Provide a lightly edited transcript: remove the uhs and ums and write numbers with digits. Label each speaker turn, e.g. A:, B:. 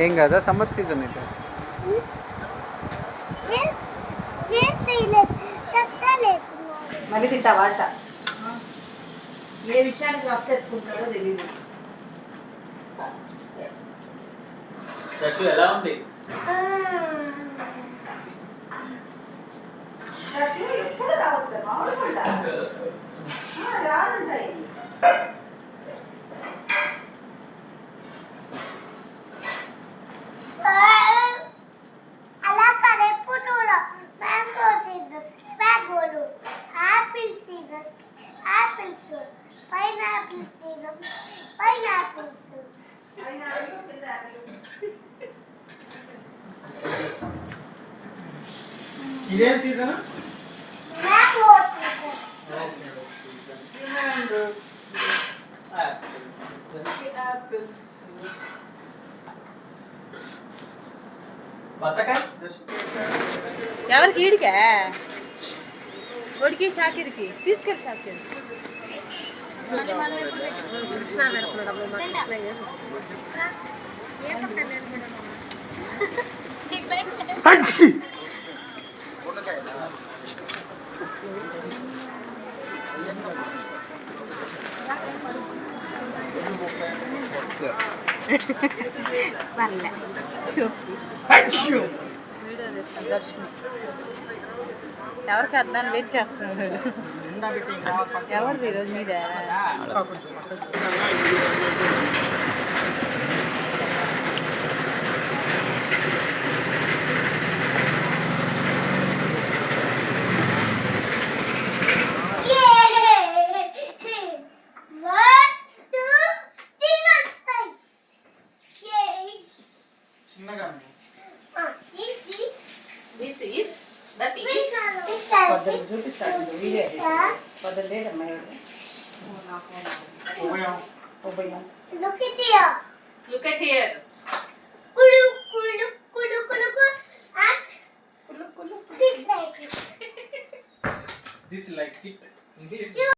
A: ఏం కదా summer season అయితే
B: మళ్ళీ తింటావా అంట. ఏ విషయానికి రప్పించుకుంటాడో తెలియదు.
A: ఎలా ఉంది
B: ఎప్పుడు రావచ్చు రానుంటాయి.
A: ఇదేం సీజన్
B: ఎవరికి ఈడికా ఒడికి షాకిరికి తీసుకెళ్ళి షాకిర్ ఎవరికి అర్థాన్ని వెయిట్ చేస్తున్నాడు. ఎవరిది ఈరోజు మీద చూపిస్తాడు వీడియో పొద్దున లేదమ్మా. Look at here.
A: This like it.